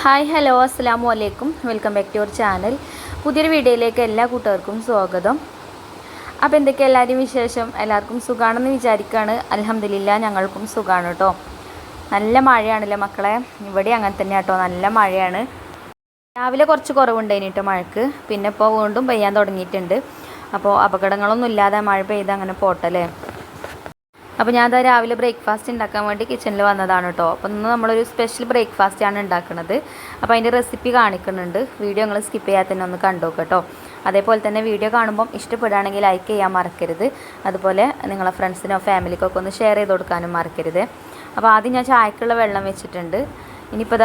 Hi hello അസ്സലാമു അലൈക്കും. Welcome back to your channel. പുതിയൊരു വീഡിയോയിലേക്ക് എല്ലാ കൂട്ടുകാർക്കും സ്വാഗതം. അപ്പോൾ എന്തൊക്കെ എല്ലാവരും വിശേഷം? എല്ലാവർക്കും സുഖമാണെന്ന് വിചാരിക്കുകയാണ്. അൽഹംദുലില്ലാ ഞങ്ങൾക്കും സുഖമാണ് കേട്ടോ. നല്ല മഴയാണല്ലേ മക്കളെ, ഇവിടെ അങ്ങനെ തന്നെ കേട്ടോ, നല്ല മഴയാണ്. രാവിലെ കുറച്ച് കുറവുണ്ടായിന് കേട്ടോ മഴക്ക്, പിന്നെ ഇപ്പോൾ വീണ്ടും പെയ്യാൻ തുടങ്ങിയിട്ടുണ്ട്. അപ്പോൾ അപകടങ്ങളൊന്നും ഇല്ലാതെ മഴ പെയ്ത് അങ്ങനെ പോട്ടല്ലേ. അപ്പോൾ ഞാൻ രാവിലെ ബ്രേക്ക്ഫാസ്റ്റ് ഉണ്ടാക്കാൻ വേണ്ടി കിച്ചണിൽ വന്നതാണ് കേട്ടോ. അപ്പോൾ ഇന്ന് നമ്മളൊരു സ്പെഷ്യൽ ബ്രേക്ക്ഫാസ്റ്റാണ് ഉണ്ടാക്കുന്നത്. അപ്പോൾ അതിൻ്റെ റെസിപ്പി കാണിക്കുന്നുണ്ട്. വീഡിയോ നിങ്ങൾ സ്കിപ്പ് ചെയ്യാതെ തന്നെ ഒന്ന് കണ്ടു കേട്ടോ. അതേപോലെ തന്നെ വീഡിയോ കാണുമ്പം ഇഷ്ടപ്പെടുകയാണെങ്കിൽ ലൈക്ക് ചെയ്യാൻ മറക്കരുത്. അതുപോലെ നിങ്ങളെ ഫ്രണ്ട്സിനോ ഫാമിലിക്കൊക്കെ ഒന്ന് ഷെയർ ചെയ്ത് കൊടുക്കാനും മറക്കരുത്. അപ്പോൾ ആദ്യം ഞാൻ ചായക്കുള്ള വെള്ളം വെച്ചിട്ടുണ്ട്. ഇനിയിപ്പോൾ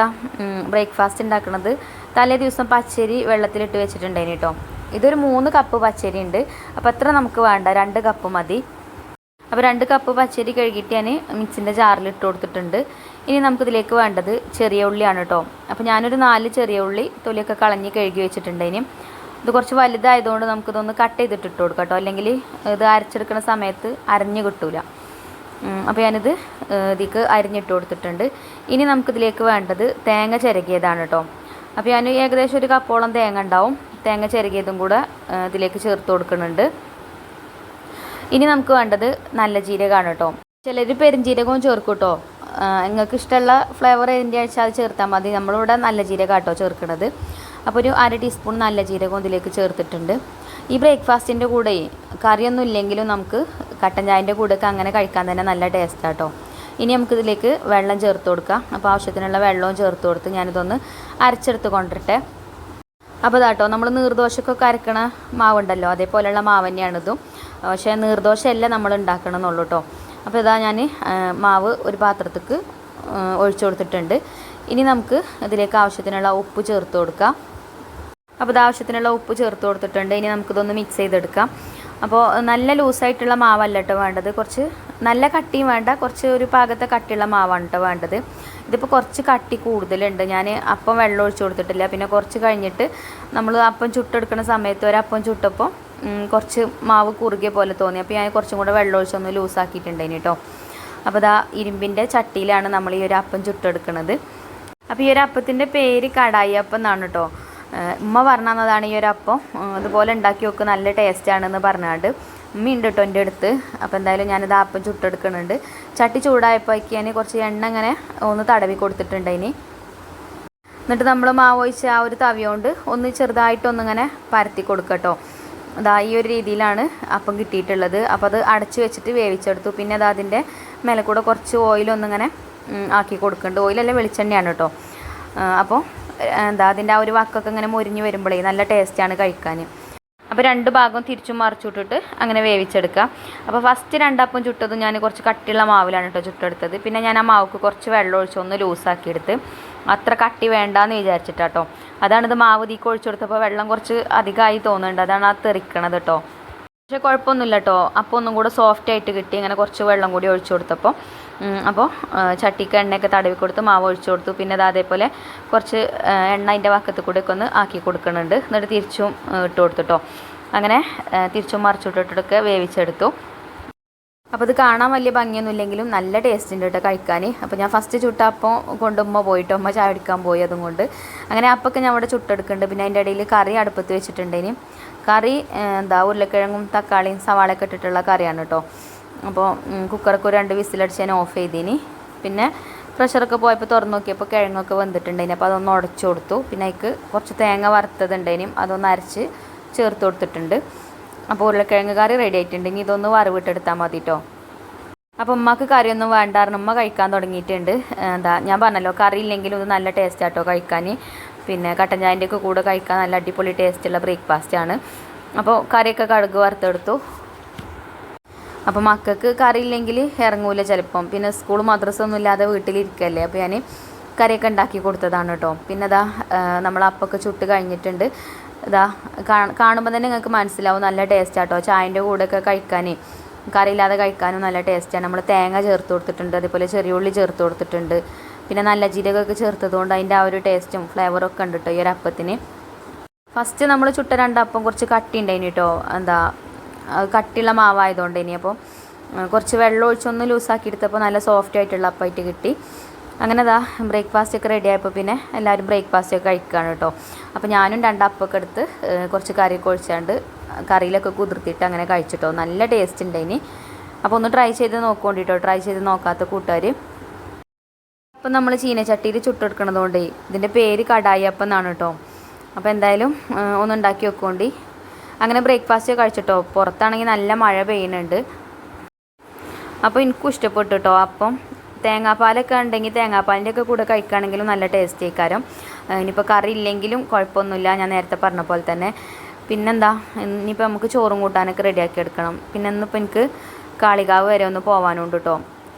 ബ്രേക്ക്ഫാസ്റ്റ് ഉണ്ടാക്കുന്നത് തലേ ദിവസം പച്ചരി വെള്ളത്തിലിട്ട് വെച്ചിട്ടുണ്ടായിന് കേട്ടോ. ഇതൊരു 3 കപ്പ് പച്ചരി ഉണ്ട്. അപ്പോൾ എത്ര നമുക്ക് വേണ്ട, 2 കപ്പ് മതി. അപ്പോൾ 2 കപ്പ് പച്ചരി കഴുകിയിട്ട് ഞാൻ മിക്സിൻ്റെ ജാറിൽ ഇട്ട് കൊടുത്തിട്ടുണ്ട്. ഇനി നമുക്കിതിലേക്ക് വേണ്ടത് ചെറിയ ഉള്ളിയാണ് കേട്ടോ. അപ്പോൾ ഞാനൊരു 4 ചെറിയ ഉള്ളി തൊലിയൊക്കെ കളഞ്ഞ് കഴുകി വെച്ചിട്ടുണ്ട്. ഇനി ഇത് കുറച്ച് വലുതായതുകൊണ്ട് നമുക്കിതൊന്ന് കട്ട് ചെയ്തിട്ട് ഇട്ട് കൊടുക്കാം കേട്ടോ, അല്ലെങ്കിൽ ഇത് അരച്ചെടുക്കുന്ന സമയത്ത് അരഞ്ഞ് കിട്ടൂല. അപ്പോൾ ഞാനിത് ഇതിലേക്ക് അരിഞ്ഞിട്ട് കൊടുത്തിട്ടുണ്ട്. ഇനി നമുക്കിതിലേക്ക് വേണ്ടത് തേങ്ങ ചിരകിയതാണ് കേട്ടോ. അപ്പോൾ ഞാൻ ഏകദേശം 1 കപ്പോളം തേങ്ങ ഉണ്ടാവും. തേങ്ങ ചിരകിയതും കൂടെ ഇതിലേക്ക് ചേർത്ത് കൊടുക്കുന്നുണ്ട്. ഇനി നമുക്ക് വേണ്ടത് നല്ല ജീരകമാണ് കേട്ടോ. ചിലർ പെരുംജീരകവും ചേർക്കും കേട്ടോ. നിങ്ങൾക്ക് ഇഷ്ടമുള്ള ഫ്ലേവർ ഏതിൻ്റെ വെച്ചാൽ അത് ചേർത്താൽ മതി. നമ്മളിവിടെ നല്ല ജീരകം കേട്ടോ ചേർക്കുന്നത്. അപ്പോൾ ഒരു 1/2 ടീസ്പൂൺ നല്ല ജീരകവും ഇതിലേക്ക് ചേർത്തിട്ടുണ്ട്. ഈ ബ്രേക്ക്ഫാസ്റ്റിൻ്റെ കൂടെ കറിയൊന്നും ഇല്ലെങ്കിലും നമുക്ക് കട്ടൻ ചായൻ്റെ കൂടെയൊക്കെ അങ്ങനെ കഴിക്കാൻ തന്നെ നല്ല ടേസ്റ്റാണ് കേട്ടോ. ഇനി നമുക്കിതിലേക്ക് വെള്ളം ചേർത്ത് കൊടുക്കാം. അപ്പോൾ ആവശ്യത്തിനുള്ള വെള്ളവും ചേർത്ത് കൊടുത്ത് ഞാനിതൊന്ന് അരച്ചെടുത്ത് കൊണ്ടിട്ടെ. അപ്പോൾ ഇതാട്ടോ, നമ്മൾ നീർദോശക്കൊക്കെ അരക്കണ മാവുണ്ടല്ലോ, അതേപോലെയുള്ള മാവ് തന്നെയാണിതും. പക്ഷേ നീർദോശയല്ല നമ്മൾ ഉണ്ടാക്കണമെന്നുള്ളൂ കേട്ടോ. അപ്പോൾ ഇതാ ഞാൻ മാവ് ഒരു പാത്രത്തേക്ക് ഒഴിച്ചു കൊടുത്തിട്ടുണ്ട്. ഇനി നമുക്ക് ഇതിലേക്ക് ആവശ്യത്തിനുള്ള ഉപ്പ് ചേർത്ത് കൊടുക്കാം. അപ്പോൾ ഇത് ആവശ്യത്തിനുള്ള ഉപ്പ് ചേർത്ത് കൊടുത്തിട്ടുണ്ട്. ഇനി നമുക്കിതൊന്ന് മിക്സ് ചെയ്തെടുക്കാം. അപ്പോൾ നല്ല ലൂസായിട്ടുള്ള മാവല്ല കേട്ടോ വേണ്ടത്, കുറച്ച് നല്ല കട്ടിയും വേണ്ട, കുറച്ച് ഒരു പാകത്തെ കട്ടിയുള്ള മാവാണ് കേട്ടോ വേണ്ടത്. ഇതിപ്പോൾ കുറച്ച് കട്ടി കൂടുതലുണ്ട്. ഞാൻ അപ്പം വെള്ളം ഒഴിച്ച് കൊടുത്തിട്ടില്ല. പിന്നെ കുറച്ച് കഴിഞ്ഞിട്ട് നമ്മൾ അപ്പം ചുട്ടെടുക്കുന്ന സമയത്ത് ഒരപ്പം ചുട്ടപ്പോൾ കുറച്ച് മാവ് കുറുകിയ പോലെ തോന്നി. അപ്പോൾ ഞാൻ കുറച്ചും കൂടെ വെള്ളം ഒഴിച്ചൊന്ന് ലൂസാക്കിയിട്ടുണ്ടായിന് കേട്ടോ. അപ്പോൾ ഇതാ ഇരുമ്പിൻ്റെ ചട്ടിയിലാണ് നമ്മൾ ഈ ഒരു അപ്പം ചുട്ടെടുക്കുന്നത്. അപ്പോൾ ഈ ഒരു അപ്പത്തിൻ്റെ പേര് കടായി അപ്പം എന്നാണ് കേട്ടോ. ഉമ്മ പറഞ്ഞു തന്നതാണ് ഈ ഒരു അപ്പം. അതുപോലെ ഉണ്ടാക്കി നോക്ക്, നല്ല ടേസ്റ്റാണെന്ന് പറഞ്ഞാണ്ട് ഉമ്മയുണ്ട് കേട്ടോ എൻ്റെ അടുത്ത്. അപ്പോൾ എന്തായാലും ഞാനിത് അപ്പം ചുട്ടെടുക്കുന്നുണ്ട്. ചട്ടി ചൂടായപ്പോഴേക്ക് ഞാൻ കുറച്ച് എണ്ണ ഇങ്ങനെ ഒന്ന് തടവി കൊടുത്തിട്ടുണ്ടായിന്. എന്നിട്ട് നമ്മൾ മാവ് ഒഴിച്ച ആ ഒരു തവിയോണ്ട് ഒന്ന് ചെറുതായിട്ടൊന്നിങ്ങനെ പരത്തി കൊടുക്കട്ടോ. അതാ ഈ ഒരു രീതിയിലാണ് അപ്പം കിട്ടിയിട്ടുള്ളത്. അപ്പോൾ അത് അടച്ച് വെച്ചിട്ട് വേവിച്ചെടുത്തു. പിന്നെ അത് അതിൻ്റെ മേലെ കൂടെ കുറച്ച് ഓയിലൊന്നിങ്ങനെ ആക്കി കൊടുക്കുന്നുണ്ട്. ഓയിലല്ല, വെളിച്ചെണ്ണയാണ് കേട്ടോ. അപ്പോൾ അതിൻ്റെ ആ ഒരു വക്കൊക്കെ ഇങ്ങനെ മുരിഞ്ഞ് വരുമ്പോഴേ നല്ല ടേസ്റ്റാണ് കഴിക്കാൻ. അപ്പോൾ 2 ഭാഗവും തിരിച്ചും മറിച്ചിട്ടിട്ട് അങ്ങനെ വേവിച്ചെടുക്കാം. അപ്പോൾ ഫസ്റ്റ് 2 അപ്പം ചുട്ടതും ഞാൻ കുറച്ച് കട്ടിയുള്ള മാവിലാണ് കേട്ടോ ചുട്ടെടുത്തത്. പിന്നെ ഞാൻ ആ മാവുക്ക് കുറച്ച് വെള്ളം ഒഴിച്ച് ഒന്ന് ലൂസാക്കിയെടുത്ത്, അത്ര കട്ടി വേണ്ടാന്ന് വിചാരിച്ചിട്ടാട്ടോ. അതാണിത് മാവ് തീക്ക് ഒഴിച്ചു കൊടുത്തപ്പോൾ വെള്ളം കുറച്ച് അധികമായി തോന്നുന്നുണ്ട്, അതാണ് ആ തെറിക്കണത് കേട്ടോ. പക്ഷേ കുഴപ്പമൊന്നുമില്ല കേട്ടോ. അപ്പോൾ ഒന്നും കൂടെ സോഫ്റ്റ് ആയിട്ട് കിട്ടി. ഇങ്ങനെ കുറച്ച് വെള്ളം കൂടി ഒഴിച്ചു കൊടുത്തപ്പോൾ. അപ്പോൾ ചട്ടിക്ക് എണ്ണയൊക്കെ തടവി കൊടുത്ത് മാവ് ഒഴിച്ചു കൊടുത്തു. പിന്നെ അതേപോലെ കുറച്ച് എണ്ണ അതിൻ്റെ വക്കത്ത് കൂടെയൊക്കെ ഒന്ന് ആക്കി കൊടുക്കുന്നുണ്ട്. എന്നിട്ട് തിരിച്ചും ഇട്ട് കൊടുത്തിട്ടോ. അങ്ങനെ തിരിച്ചും മറിച്ചിട്ടിട്ടൊക്കെ വേവിച്ചെടുത്തു. അപ്പോൾ ഇത് കാണാൻ വലിയ ഭംഗിയൊന്നും ഇല്ലെങ്കിലും നല്ല ടേസ്റ്റ് ഉണ്ട് കേട്ടോ കഴിക്കാൻ. അപ്പോൾ ഞാൻ ഫസ്റ്റ് ചുട്ടപ്പം കൊണ്ടുമ്മ പോയിട്ടോ, അമ്മ ചായ എടുക്കാൻ പോയി. അതും കൊണ്ട് അങ്ങനെ അപ്പൊക്കെ ഞാൻ അവിടെ ചുട്ടെടുക്കുന്നുണ്ട്. പിന്നെ അതിൻ്റെ ഇടയിൽ കറി അടുപ്പത്ത് വെച്ചിട്ടുണ്ട്. ഇനി കറി ഉരുളക്കിഴങ്ങും തക്കാളിയും സവാളയൊക്കെ ഇട്ടിട്ടുള്ള കറിയാണ് കേട്ടോ. അപ്പോൾ കുക്കറൊക്കെ 2 വിസിലടിച്ച് ഞാൻ ഓഫ് ചെയ്തിനി. പിന്നെ പ്രഷറൊക്കെ പോയപ്പോൾ തുറന്ന് നോക്കിയപ്പോൾ കിഴങ്ങൊക്കെ വെന്തിട്ടുണ്ടായിന്. അപ്പോൾ അതൊന്ന് ഉടച്ചു കൊടുത്തു. പിന്നെ അതിക്ക് കുറച്ച് തേങ്ങ വറുത്തതുണ്ടായിനും, അതൊന്ന് അരച്ച് ചേർത്ത് കൊടുത്തിട്ടുണ്ട്. അപ്പോൾ ഉരുളക്കിഴങ്ങ് കറി റെഡി ആയിട്ടുണ്ടെങ്കിൽ ഇതൊന്ന് വറവിട്ടെടുത്താൽ മതി കേട്ടോ. അപ്പോൾ ഉമ്മക്ക് കറിയൊന്നും വേണ്ടായിരുന്നു, ഉമ്മ കഴിക്കാൻ തുടങ്ങിയിട്ടുണ്ട്. ഞാൻ പറഞ്ഞല്ലോ, കറി ഇല്ലെങ്കിലും ഇത് നല്ല ടേസ്റ്റ് ആട്ടോ കഴിക്കാൻ. പിന്നെ കട്ടൻ ചായൻ്റെ ഒക്കെ കൂടെ കഴിക്കാൻ നല്ല അടിപൊളി ടേസ്റ്റുള്ള ബ്രേക്ക്ഫാസ്റ്റാണ്. അപ്പോൾ കറിയൊക്കെ കടുക് വറുത്തെടുത്തു. അപ്പോൾ മക്കൾക്ക് കറി ഇല്ലെങ്കിൽ ഇറങ്ങൂല ചിലപ്പം. പിന്നെ സ്കൂൾ മദ്രസ ഒന്നും ഇല്ലാതെ വീട്ടിലിരിക്കല്ലേ. അപ്പോൾ ഞാൻ കറിയൊക്കെ ഉണ്ടാക്കി കൊടുത്തതാണ് കേട്ടോ. പിന്നെ നമ്മൾ അപ്പൊക്കെ ചുട്ട് കഴിഞ്ഞിട്ടുണ്ട്. കാണുമ്പോൾ തന്നെ നിങ്ങൾക്ക് മനസ്സിലാവും നല്ല ടേസ്റ്റ് ആട്ടോ. ചായൻ്റെ കൂടെയൊക്കെ കഴിക്കാൻ, കറിയില്ലാതെ കഴിക്കാനും നല്ല ടേസ്റ്റാണ്. നമ്മൾ തേങ്ങ ചേർത്ത് കൊടുത്തിട്ടുണ്ട്, അതേപോലെ ചെറിയ ഉള്ളി ചേർത്ത് കൊടുത്തിട്ടുണ്ട്. പിന്നെ നല്ല ജീരകമൊക്കെ ചേർത്തതുകൊണ്ട് അതിൻ്റെ ആ ഒരു ടേസ്റ്റും ഫ്ലേവറൊക്കെ ഉണ്ട് കേട്ടോ ഈ ഒരു അപ്പത്തിന്. ഫസ്റ്റ് നമ്മൾ ചുട്ട 2 അപ്പം കുറച്ച് കട്ടി ഉണ്ടായിന് കേട്ടോ. കട്ടിയുള്ള മാവായതുകൊണ്ട് ഇനി അപ്പോൾ കുറച്ച് വെള്ളം ഒഴിച്ചൊന്ന് ലൂസാക്കി എടുത്തപ്പോൾ നല്ല സോഫ്റ്റ് ആയിട്ടുള്ള അപ്പമായിട്ട് കിട്ടി. അങ്ങനെ അതാ ബ്രേക്ക്ഫാസ്റ്റൊക്കെ റെഡി ആയപ്പോൾ പിന്നെ എല്ലാവരും ബ്രേക്ക്ഫാസ്റ്റൊക്കെ കഴിക്കുകയാണ് കേട്ടോ. അപ്പോൾ ഞാനും 2 അപ്പമൊക്കെ എടുത്ത് കുറച്ച് കറിയൊക്കെ ഒഴിച്ചാണ്ട് കറിയിലൊക്കെ കുതിർത്തിട്ട് അങ്ങനെ കഴിച്ചിട്ടോ. നല്ല ടേസ്റ്റ് ഉണ്ടായിനി. അപ്പോൾ ഒന്ന് ട്രൈ ചെയ്ത് നോക്കുകൊണ്ടിട്ടോ, ട്രൈ ചെയ്ത് നോക്കാത്ത കൂട്ടുകാർ. അപ്പം നമ്മൾ ചീനച്ചട്ടിയിൽ ചുട്ടെടുക്കണത് കൊണ്ടേ ഇതിൻ്റെ പേര് കടായി അപ്പം എന്നാണ് കേട്ടോ. അപ്പോൾ എന്തായാലും ഒന്ന് ഉണ്ടാക്കി വെക്കോണ്ടി. അങ്ങനെ ബ്രേക്ക്ഫാസ്റ്റ് കഴിച്ചിട്ടോ. പുറത്താണെങ്കിൽ നല്ല മഴ പെയ്യുന്നുണ്ട്. അപ്പോൾ എനിക്കും ഇഷ്ടപ്പെട്ടു കേട്ടോ. അപ്പം തേങ്ങാപ്പാലൊക്കെ ഉണ്ടെങ്കിൽ തേങ്ങാപ്പാലിൻ്റെ ഒക്കെ കൂടെ കഴിക്കുകയാണെങ്കിലും നല്ല ടേസ്റ്റ് ആയിക്കാരം. ഇനിയിപ്പോൾ കറി ഇല്ലെങ്കിലും കുഴപ്പമൊന്നുമില്ല, ഞാൻ നേരത്തെ പറഞ്ഞ പോലെ തന്നെ. പിന്നെന്താ, ഇനിയിപ്പോൾ നമുക്ക് ചോറും കൂട്ടാനൊക്കെ റെഡിയാക്കി എടുക്കണം. പിന്നെ ഇന്നിപ്പോൾ എനിക്ക് കാളികാവ് വരെ ഒന്ന് പോകാനുണ്ട് കേട്ടോ.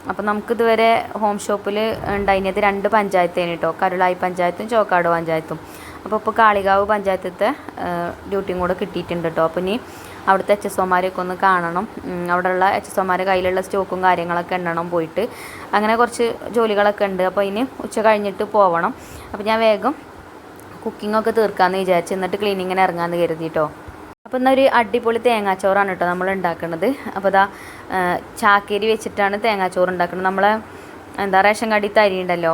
അപ്പോൾ നമുക്കിതുവരെ ഹോം ഷോപ്പിൽ ഉണ്ടായിരുന്നത് 2 പഞ്ചായത്തേന് കേട്ടോ, കരുളായി പഞ്ചായത്തും ചോക്കാട് പഞ്ചായത്തും. അപ്പോൾ ഇപ്പോൾ കാളികാവ് പഞ്ചായത്തത്തെ ഡ്യൂട്ടിയും കൂടെ കിട്ടിയിട്ടുണ്ട് കേട്ടോ. അപ്പോൾ ഇനി അവിടുത്തെ HSOമാരെയൊക്കെ ഒന്ന് കാണണം. അവിടെയുള്ള HSOമാരെ കയ്യിലുള്ള സ്റ്റോക്കും കാര്യങ്ങളൊക്കെ എണ്ണണം പോയിട്ട്. അങ്ങനെ കുറച്ച് ജോലികളൊക്കെ ഉണ്ട്. അപ്പോൾ ഇനി ഉച്ച കഴിഞ്ഞിട്ട് പോകണം. അപ്പോൾ ഞാൻ വേഗം കുക്കിങ്ങൊക്കെ തീർക്കാമെന്ന് വിചാരിച്ചു, എന്നിട്ട് ക്ലീനിങ്ങിന് ഇറങ്ങാമെന്ന് കരുതിയിട്ടോ. അപ്പോൾ ഇന്നൊരു അടിപൊളി തേങ്ങാച്ചോറാണ് കേട്ടോ നമ്മൾ ഉണ്ടാക്കുന്നത്. അപ്പോൾ ഇതാ ചാക്കേരി വെച്ചിട്ടാണ് തേങ്ങാച്ചോറ് ഉണ്ടാക്കുന്നത്. നമ്മളെ റേഷൻ കടയിലത്തെ അരി ഉണ്ടല്ലോ,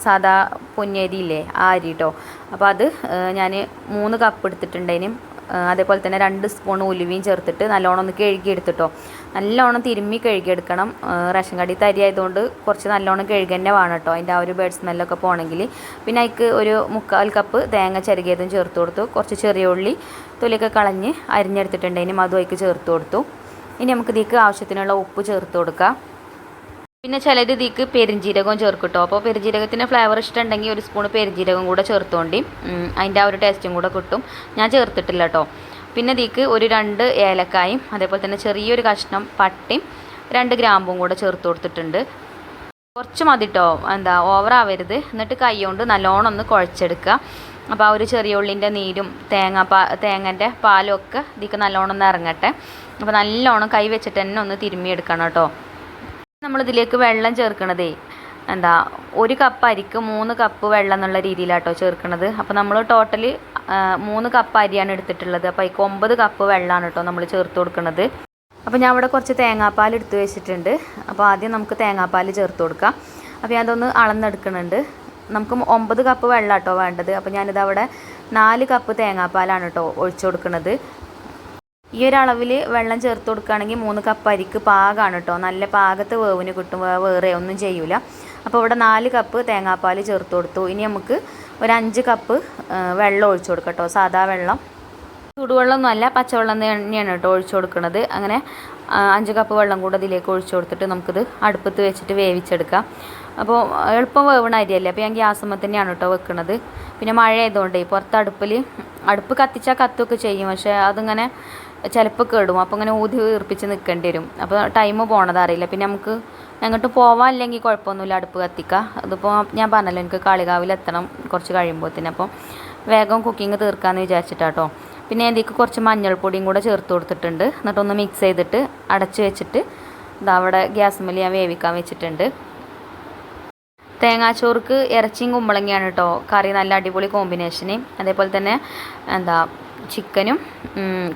സാധാ പൊന്നരിയില്ലേ, ആ അരി കേട്ടോ. അപ്പോൾ അത് ഞാൻ 3 കപ്പ് എടുത്തിട്ടുണ്ടതിനും അതേപോലെ തന്നെ 2 സ്പൂൺ ഉലുവയും ചേർത്തിട്ട് നല്ലോണം ഒന്ന് കഴുകിയെടുത്തിട്ടോ. നല്ലോണം തിരുമ്മി കഴുകിയെടുക്കണം. റേഷൻ കടയിലത്തെ അരി ആയതുകൊണ്ട് കുറച്ച് നല്ലോണം കഴുകി തന്നെ വേണം കേട്ടോ, അതിൻ്റെ ആ ഒരു ബേഡ് സ്മെല്ലൊക്കെ പോകണമെങ്കിൽ. പിന്നെ അതിക്ക് ഒരു 3/4 കപ്പ് തേങ്ങ ചിരകിയതും ചേർത്ത് കൊടുത്തു. കുറച്ച് ചെറിയ ഉള്ളി തൊലിയൊക്കെ കളഞ്ഞ് അരിഞ്ഞെടുത്തിട്ടുണ്ടെങ്കിലും അതും അതിക്ക് ചേർത്ത് കൊടുത്തു. ഇനി നമുക്ക് ഇതിക്ക് ആവശ്യത്തിനുള്ള ഉപ്പ് ചേർത്ത് കൊടുക്കാം. പിന്നെ ചിലർ ഇതിക്ക് പെരിഞ്ജീരകവും ചേർക്കും കേട്ടോ. അപ്പോൾ പെരിഞ്ജീരകത്തിൻ്റെ ഫ്ലേവർ ഇഷ്ടമുണ്ടെങ്കിൽ 1 സ്പൂൺ പെരിഞ്ജീരകം കൂടെ ചേർത്തോണ്ടി, അതിൻ്റെ ആ ഒരു ടേസ്റ്റും കൂടെ കിട്ടും. ഞാൻ ചേർത്തിട്ടില്ല കേട്ടോ. പിന്നെ ഇതിക്ക് ഒരു 2 ഏലക്കായും അതേപോലെ തന്നെ ചെറിയൊരു കഷ്ണം പട്ടയും 2 ഗ്രാമ്പും കൂടെ ചേർത്ത് കൊടുത്തിട്ടുണ്ട്. കുറച്ച് മതി കേട്ടോ, ഓവറാവരുത്. എന്നിട്ട് കൈ കൊണ്ട് നല്ലോണം ഒന്ന് കുഴച്ചെടുക്കുക. അപ്പോൾ ആ ഒരു ചെറിയ ഉള്ളിൻ്റെ നീരും തേങ്ങൻ്റെ പാലും ഒക്കെ ഇതിക്ക് നല്ലോണം ഒന്ന് ഇറങ്ങട്ടെ. അപ്പോൾ നല്ലോണം കൈ വെച്ചിട്ട് തന്നെ ഒന്ന് തിരുമ്മിയെടുക്കണം കേട്ടോ. നമ്മളിതിലേക്ക് വെള്ളം ചേർക്കണതേ 1 കപ്പ് അരിക്ക് 3 കപ്പ് വെള്ളം എന്നുള്ള രീതിയിലാട്ടോ ചേർക്കണത്. അപ്പോൾ നമ്മൾ ടോട്ടൽ 3 കപ്പ് അരിയാണ് എടുത്തിട്ടുള്ളത്. അപ്പോൾ അതിക്ക് 9 കപ്പ് വെള്ളമാണ് കേട്ടോ നമ്മൾ ചേർത്ത് കൊടുക്കുന്നത്. അപ്പോൾ ഞാൻ ഇവിടെ കുറച്ച് തേങ്ങാപ്പാൽ എടുത്ത് വെച്ചിട്ടുണ്ട്. അപ്പോൾ ആദ്യം നമുക്ക് തേങ്ങാപ്പാൽ ചേർത്ത് കൊടുക്കാം. അപ്പോൾ ഞാനതൊന്ന് അളന്നെടുക്കുന്നുണ്ട്. നമുക്ക് 9 കപ്പ് വെള്ളം കേട്ടോ വേണ്ടത്. അപ്പോൾ ഞാനിതവിടെ 4 കപ്പ് തേങ്ങാപ്പാലാണ് കേട്ടോ ഒഴിച്ചു കൊടുക്കുന്നത്. ഈ ഒരു അളവിൽ വെള്ളം ചേർത്ത് കൊടുക്കുകയാണെങ്കിൽ 3 കപ്പ് അരിക്ക് പാകമാണ് കേട്ടോ. നല്ല പാകത്ത് വേവിന് കിട്ടും, വേറെ ഒന്നും ചെയ്യൂല. അപ്പോൾ ഇവിടെ 4 കപ്പ് തേങ്ങാപ്പാൽ ചേർത്ത് കൊടുത്തു. ഇനി നമുക്ക് ഒരു 5 കപ്പ് വെള്ളം ഒഴിച്ചു കൊടുക്കാം കേട്ടോ, സാധാ വെള്ളം. ചൂടുവെള്ളമൊന്നുമല്ല, പച്ചവെള്ളം തന്നെയാണ് കേട്ടോ ഒഴിച്ചു കൊടുക്കുന്നത്. അങ്ങനെ 5 കപ്പ് വെള്ളം കൂടെ ഇതിലേക്ക് ഒഴിച്ചു കൊടുത്തിട്ട് നമുക്കിത് അടുപ്പത്ത് വെച്ചിട്ട് വേവിച്ചെടുക്കാം. അപ്പോൾ എളുപ്പം വേവണ അരിയല്ലേ, അപ്പോൾ ഞാൻ ഗ്യാസുമ്മ തന്നെയാണ് കേട്ടോ വെക്കുന്നത്. പിന്നെ മഴ ആയതുകൊണ്ടേ പുറത്ത് അടുപ്പ് കത്തിച്ചാൽ കത്തുകയൊക്കെ ചെയ്യും, പക്ഷേ അതിങ്ങനെ ചിലപ്പോൾ കേടും. അപ്പോൾ ഇങ്ങനെ ഊതി വീർപ്പിച്ച് നിൽക്കേണ്ടി വരും. അപ്പോൾ ടൈം പോണത് അറിയില്ല. പിന്നെ നമുക്ക് എങ്ങോട്ട് പോവാനില്ലെങ്കിൽ കുഴപ്പമൊന്നുമില്ല, അടുപ്പ് കത്തിക്കുക. അതിപ്പോൾ ഞാൻ പറഞ്ഞല്ലോ, എനിക്ക് കാളികാവിലെത്തണം കുറച്ച് കഴിയുമ്പോഴത്തേന്. അപ്പോൾ വേഗം കുക്കിംഗ് തീർക്കാമെന്ന് വിചാരിച്ചിട്ടാട്ടോ. പിന്നെ ഇതിലേക്ക് കുറച്ച് മഞ്ഞൾപ്പൊടിയും കൂടെ ചേർത്ത് കൊടുത്തിട്ടുണ്ട്. എന്നിട്ടൊന്ന് മിക്സ് ചെയ്തിട്ട് അടച്ച് വെച്ചിട്ട് അവിടെ ഗ്യാസുമ്മൽ ഞാൻ വേവിക്കാൻ വെച്ചിട്ടുണ്ട്. തേങ്ങാച്ചോർക്ക് ഇറച്ചിയും കുമ്പളങ്ങയാണ് കേട്ടോ കറി, നല്ല അടിപൊളി കോമ്പിനേഷന്. അതേപോലെ തന്നെ ചിക്കനും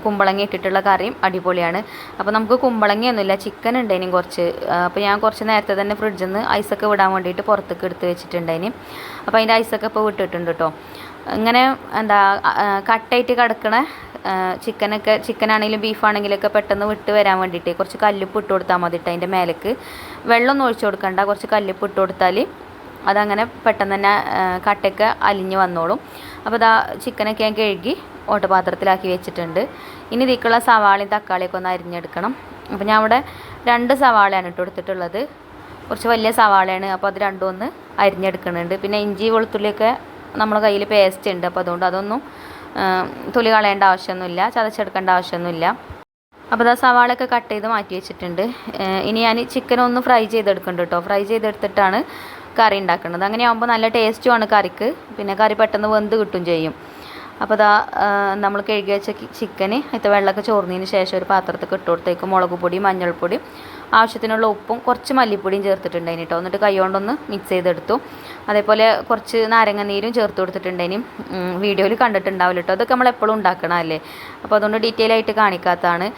കുമ്പളങ്ങ ഇട്ടിട്ടുള്ള കറിയും അടിപൊളിയാണ്. അപ്പോൾ നമുക്ക് കുമ്പളങ്ങയൊന്നുമില്ല, ചിക്കൻ ഉണ്ടായിനും കുറച്ച്. അപ്പോൾ ഞാൻ കുറച്ച് നേരത്തെ തന്നെ ഫ്രിഡ്ജിൽ നിന്ന് ഐസൊക്കെ വിടാൻ വേണ്ടിയിട്ട് പുറത്തേക്ക് എടുത്ത് വെച്ചിട്ടുണ്ടായിന്. അപ്പോൾ അതിൻ്റെ ഐസൊക്കെ ഇപ്പോൾ വിട്ടിട്ടുണ്ട് കേട്ടോ. ഇങ്ങനെ കട്ടായിട്ട് കിടക്കണ ചിക്കനാണെങ്കിലും ബീഫാണെങ്കിലൊക്കെ പെട്ടെന്ന് വിട്ട് വരാൻ വേണ്ടിയിട്ട് കുറച്ച് കല്ലുപ്പ് ഇട്ട് കൊടുത്താൽ മതി കേട്ടോ. അതിൻ്റെ മേലേക്ക് വെള്ളമൊന്നും ഒഴിച്ചു കൊടുക്കണ്ട, കുറച്ച് കല്ലുപ്പ് ഇട്ട് കൊടുത്താൽ അതങ്ങനെ പെട്ടെന്ന് തന്നെ കട്ടയൊക്കെ അലിഞ്ഞ് വന്നോളും. അപ്പോൾ ഇതാ ചിക്കനൊക്കെ ഞാൻ കഴുകി ഓട്ടുപാത്രത്തിലാക്കി വെച്ചിട്ടുണ്ട്. ഇനി ഇതിക്കുള്ള സവാളയും തക്കാളിയൊക്കെ ഒന്ന് അരിഞ്ഞെടുക്കണം. അപ്പോൾ ഞാൻ ഇവിടെ 2 സവാളയാണ് ഇട്ട് കൊടുത്തിട്ടുള്ളത്. കുറച്ച് വലിയ സവാളയാണ്, അപ്പോൾ അത് രണ്ടും ഒന്ന് അരിഞ്ഞെടുക്കുന്നുണ്ട്. പിന്നെ ഇഞ്ചി വെളുത്തുള്ളിയൊക്കെ നമ്മളെ കയ്യിൽ പേസ്റ്റ് ഉണ്ട്, അപ്പോൾ അതുകൊണ്ട് അതൊന്നും തൊലി കളയേണ്ട ആവശ്യമൊന്നുമില്ല, ചതച്ചെടുക്കേണ്ട ആവശ്യമൊന്നുമില്ല. അപ്പോൾ അത് സവാളയൊക്കെ കട്ട് ചെയ്ത് മാറ്റി വെച്ചിട്ടുണ്ട്. ഇനി ഞാൻ ചിക്കൻ ഒന്ന് ഫ്രൈ ചെയ്തെടുക്കുന്നുണ്ട് കേട്ടോ. ഫ്രൈ ചെയ്തെടുത്തിട്ടാണ് കറി ഉണ്ടാക്കുന്നത്. അങ്ങനെ ആകുമ്പോൾ നല്ല ടേസ്റ്റുമാണ് കറിക്ക്. പിന്നെ കറി പെട്ടെന്ന് വെന്ത് കിട്ടും ചെയ്യും. അപ്പോൾ അതാ നമ്മൾ കഴുകി വെച്ച ചിക്കന് ഇത് വെള്ളമൊക്കെ ചോർന്നതിന് ശേഷം ഒരു പാത്രത്തിൽ ഇട്ട് കൊടുത്തേക്ക് മുളക് പൊടി, മഞ്ഞൾപ്പൊടി, ആവശ്യത്തിനുള്ള ഉപ്പും കുറച്ച് മല്ലിപ്പൊടിയും ചേർത്തിട്ടുണ്ടായിന് കേട്ടോ. എന്നിട്ട് കൈ കൊണ്ടൊന്ന് മിക്സ് ചെയ്തെടുത്തു. അതേപോലെ കുറച്ച് നാരങ്ങ നീരും ചേർത്ത് കൊടുത്തിട്ടുണ്ടായിന്. വീഡിയോയിൽ കണ്ടിട്ടുണ്ടാവില്ല കേട്ടോ, അതൊക്കെ നമ്മൾ എപ്പോഴും ഉണ്ടാക്കണമല്ലേ, അപ്പോൾ അതുകൊണ്ട് ഡീറ്റെയിൽ ആയിട്ട് കാണിക്കാത്തതാണ്.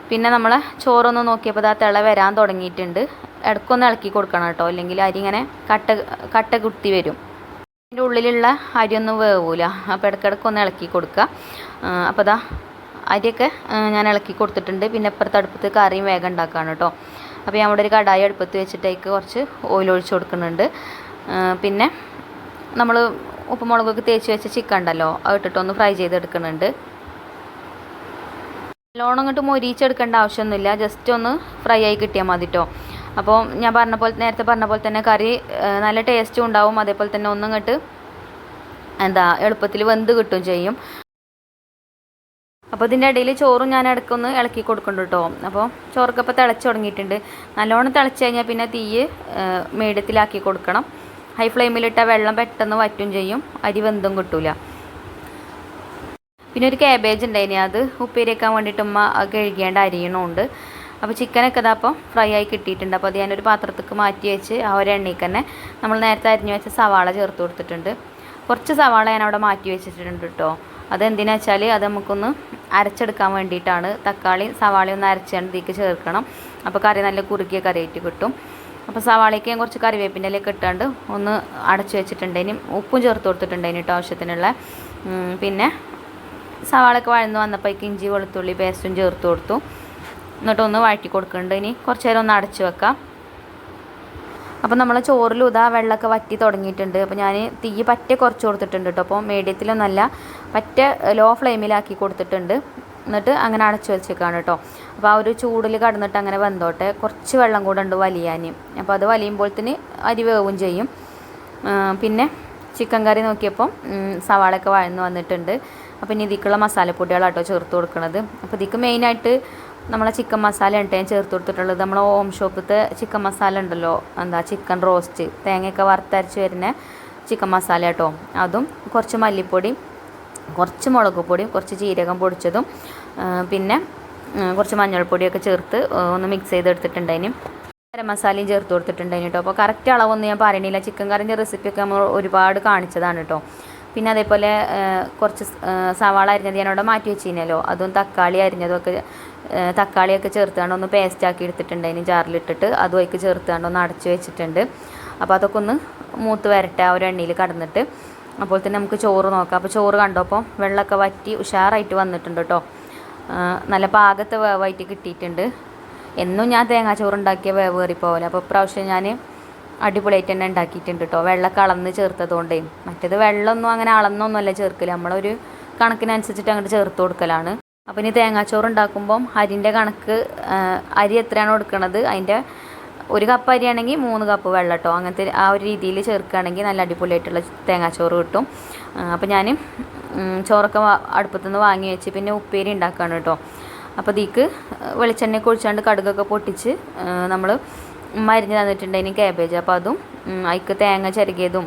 പിന്നെ നമ്മൾ ചോറൊന്ന് നോക്കിയപ്പോൾ ഇതാ തിള വരാൻ തുടങ്ങിയിട്ടുണ്ട്. ഇടയ്ക്കൊന്ന് ഇളക്കി കൊടുക്കണം കേട്ടോ, അല്ലെങ്കിൽ അരി ഇങ്ങനെ കട്ട കുത്തി വരും. അതിൻ്റെ ഉള്ളിലുള്ള അരിയൊന്നും വേവൂല. അപ്പോൾ ഇടയ്ക്കിടയ്ക്കൊന്ന് ഇളക്കി കൊടുക്കുക. അപ്പോൾ ഇതാ അരിയൊക്കെ ഞാൻ ഇളക്കി കൊടുത്തിട്ടുണ്ട്. പിന്നെ ഇപ്പുറത്തെ അടുപ്പത്ത് കറിയും വേഗം ഉണ്ടാക്കുകയാണ് കേട്ടോ. അപ്പോൾ ഞാൻ ഇവിടെ ഒരു കടായി അടുപ്പത്ത് വെച്ചിട്ടേക്ക് കുറച്ച് ഓയിൽ ഒഴിച്ച് കൊടുക്കുന്നുണ്ട്. പിന്നെ നമ്മൾ ഉപ്പുമുളകൊക്കെ തേച്ച് വെച്ച ചിക്കൻ ഉണ്ടല്ലോ, അത് ഇട്ടിട്ടൊന്ന് ഫ്രൈ ചെയ്തെടുക്കുന്നുണ്ട്. നല്ലോണം ഇങ്ങോട്ട് മൊരിച്ചെടുക്കേണ്ട ആവശ്യമൊന്നുമില്ല, ജസ്റ്റ് ഒന്ന് ഫ്രൈ ആയി കിട്ടിയാൽ മതി കേട്ടോ. അപ്പോൾ ഞാൻ നേരത്തെ പറഞ്ഞ പോലെ തന്നെ കറി നല്ല ടേസ്റ്റും ഉണ്ടാവും, അതേപോലെ തന്നെ ഒന്നും ഇങ്ങോട്ട് എളുപ്പത്തിൽ വെന്ത് കിട്ടുകയും ചെയ്യും. അപ്പോൾ ഇതിൻ്റെ ഇടയിൽ ചോറും ഞാൻ ഇടയ്ക്കൊന്ന് ഇളക്കി കൊടുക്കുന്നുണ്ട് കേട്ടോ. അപ്പോൾ ചോറൊക്കെ ഇപ്പോൾ തിളച്ച് തുടങ്ങിയിട്ടുണ്ട്. നല്ലോണം തിളച്ച് കഴിഞ്ഞാൽ പിന്നെ തീ മീഡിയത്തിലാക്കി കൊടുക്കണം. ഹൈ ഫ്ലെയിമിലിട്ടാൽ വെള്ളം പെട്ടെന്ന് വറ്റും ചെയ്യും, അരി വെന്തും കിട്ടില്ല. പിന്നെ ഒരു ക്യാബേജ് ഉണ്ടായിനി, അത് ഉപ്പേരി വെക്കാൻ വേണ്ടിയിട്ട് ഉമ്മ കഴുകിയാണ്ട് അരിയണമുണ്ട്. അപ്പോൾ ചിക്കനൊക്കെ ഇതാ അപ്പോൾ ഫ്രൈ ആയി കിട്ടിയിട്ടുണ്ട്. അപ്പോൾ അത് ഞാനൊരു പാത്രത്തേക്ക് മാറ്റി വെച്ച് ആ ഒരു എണ്ണയ്ക്ക് തന്നെ നമ്മൾ നേരത്തെ അരിഞ്ഞു വെച്ച സവാള ചേർത്ത് കൊടുത്തിട്ടുണ്ട്. കുറച്ച് സവാള ഞാൻ അവിടെ മാറ്റി വെച്ചിട്ടുണ്ട് കേട്ടോ. അതെന്തിനാ വെച്ചാൽ അത് നമുക്കൊന്ന് അരച്ചെടുക്കാൻ വേണ്ടിയിട്ടാണ്. തക്കാളി സവാള ഒന്ന് അരച്ചാണ്ട് ഇതിലേക്ക് ചേർക്കണം. അപ്പോൾ കറി നല്ല കുറുകിയ കറിയായിട്ട് കിട്ടും. അപ്പോൾ സവാളയ്ക്ക് ഞാൻ കുറച്ച് കറിവേപ്പിൻ്റെ ഇലയൊക്കെ ഇട്ടാണ്ട് ഒന്ന് അടച്ചു വെച്ചിട്ടുണ്ടേനും ഉപ്പും ചേർത്ത് കൊടുത്തിട്ടുണ്ടേനും കേട്ടോ ആവശ്യത്തിനുള്ള. പിന്നെ സവാളയൊക്കെ വഴന്ന് വന്നപ്പോഴേക്ക് ഇഞ്ചി വെളുത്തുള്ളി പേസ്റ്റും ചേർത്ത് കൊടുത്തു. എന്നിട്ടൊന്ന് വഴറ്റി കൊടുക്കുന്നുണ്ട്. ഇനി കുറച്ച് നേരം ഒന്ന് അടച്ചു വെക്കാം. അപ്പോൾ നമ്മൾ ചോറിലും ഇതാ വെള്ളമൊക്കെ വറ്റി തുടങ്ങിയിട്ടുണ്ട്. അപ്പോൾ ഞാൻ തീ പറ്റ കുറച്ച് കൊടുത്തിട്ടുണ്ട് കേട്ടോ. അപ്പോൾ മീഡിയത്തിലൊന്നല്ല, പറ്റ ലോ ഫ്ലെയിമിലാക്കി കൊടുത്തിട്ടുണ്ട്. എന്നിട്ട് അങ്ങനെ അടച്ചു വെച്ചേക്കാണ് കേട്ടോ. അപ്പോൾ ആ ഒരു ചൂടിൽ കടന്നിട്ട് അങ്ങനെ വെന്തോട്ടെ. കുറച്ച് വെള്ളം കൂടെ ഉണ്ട് വലിയാൻ. അപ്പോൾ അത് വലിയുമ്പോഴത്തേന് അരി വേവും ചെയ്യും. പിന്നെ ചിക്കൻ കറി നോക്കിയപ്പോൾ സവാളയൊക്കെ വഴന്ന് വന്നിട്ടുണ്ട്. അപ്പോൾ ഇനി ഇതിക്കുള്ള മസാലപ്പൊടികളാട്ടോ ചേർത്ത് കൊടുക്കുന്നത്. അപ്പോൾ ഇതിക്ക് മെയിനായിട്ട് നമ്മളെ ചിക്കൻ മസാല ഉണ്ട് ഞാൻ ചേർത്ത് കൊടുത്തിട്ടുള്ളത്. നമ്മളെ ഹോം ഷോപ്പിലത്തെ ചിക്കൻ മസാല ഉണ്ടല്ലോ, ചിക്കൻ റോസ്റ്റ് തേങ്ങയൊക്കെ വറുത്തരച്ച് വരുന്ന ചിക്കൻ മസാല കേട്ടോ. അതും കുറച്ച് മല്ലിപ്പൊടിയും കുറച്ച് മുളക് പൊടിയും കുറച്ച് ജീരകം പൊടിച്ചതും പിന്നെ കുറച്ച് മഞ്ഞൾപ്പൊടിയൊക്കെ ചേർത്ത് ഒന്ന് മിക്സ് ചെയ്തെടുത്തിട്ടുണ്ടായിനും. ഗരം മസാലയും ചേർത്ത് കൊടുത്തിട്ടുണ്ടായിന് കേട്ടോ. അപ്പോൾ കറക്റ്റ് അളവൊന്നും ഞാൻ പറയണില്ല, ചിക്കൻ കറിൻ്റെ റെസിപ്പിയൊക്കെ നമ്മൾ ഒരുപാട് കാണിച്ചതാണ് കേട്ടോ. പിന്നെ അതേപോലെ കുറച്ച് സവാള അരിഞ്ഞത് ഞാനവിടെ മാറ്റി വെച്ചിരുന്നല്ലോ, അതും തക്കാളി അരിഞ്ഞതൊക്കെ തക്കാളിയൊക്കെ ചേർത്തുകൊണ്ട് ഒന്ന് പേസ്റ്റാക്കി എടുത്തിട്ടുണ്ടായിന് ജാറിലിട്ടിട്ട്, അതും അതിലേക്ക് ചേർത്തുകൊണ്ട് ഒന്ന് അടച്ച് വെച്ചിട്ടുണ്ട്. അപ്പോൾ അതൊക്കെ ഒന്ന് മൂത്ത് വരട്ടെ ആ ഒരു എണ്ണയിൽ കടന്നിട്ട്. അപ്പോൾ തന്നെ നമുക്ക് ചോറ് നോക്കാം. അപ്പോൾ ചോറ് കണ്ടപ്പോൾ വെള്ളമൊക്കെ വറ്റി ഉഷാറായിട്ട് വന്നിട്ടുണ്ട് കേട്ടോ. നല്ല പാകത്തെ വേവായിട്ട് കിട്ടിയിട്ടുണ്ട്. എന്നും ഞാൻ തേങ്ങാച്ചോറ് ഉണ്ടാക്കിയ വേവ് കയറിപ്പോവില്ല. അപ്പോൾ ഇപ്രാവശ്യം ഞാൻ അടിപൊളിയായിട്ട് തന്നെ ഉണ്ടാക്കിയിട്ടുണ്ട് കേട്ടോ. വെള്ളമൊക്കെ അളന്ന് ചേർത്തതുകൊണ്ടേ. മറ്റേത് വെള്ളമൊന്നും അങ്ങനെ അളന്നൊന്നുമല്ല ചേർക്കില്ല, നമ്മളൊരു കണക്കിനനുസരിച്ചിട്ട് അങ്ങോട്ട് ചേർത്ത് കൊടുക്കലാണ്. അപ്പോൾ ഇനി തേങ്ങാച്ചോറ് ഉണ്ടാക്കുമ്പം അരിൻ്റെ കണക്ക്, അരി എത്രയാണോ എടുക്കുന്നത് അതിൻ്റെ 1 കപ്പ് അരിയാണെങ്കിൽ 3 കപ്പ് വെള്ളം കേട്ടോ. അങ്ങനത്തെ ആ ഒരു രീതിയിൽ ചേർക്കുകയാണെങ്കിൽ നല്ല അടിപൊളിയായിട്ടുള്ള തേങ്ങാച്ചോറ് കിട്ടും. അപ്പോൾ ഞാൻ ചോറൊക്കെ അടുപ്പത്തുനിന്ന് വാങ്ങി വെച്ച് പിന്നെ ഉപ്പേരി ഉണ്ടാക്കുകയാണ് കേട്ടോ. അപ്പോൾ ഇതിക്ക് വെളിച്ചെണ്ണയൊക്കെ ഒഴിച്ചാണ്ട് കടുകൊക്കെ പൊട്ടിച്ച് നമ്മൾ മരിഞ്ഞ് തന്നിട്ടുണ്ടായിന് ക്യാബേജ്. അപ്പോൾ അതും അതിക്ക് തേങ്ങ ചിരകിയതും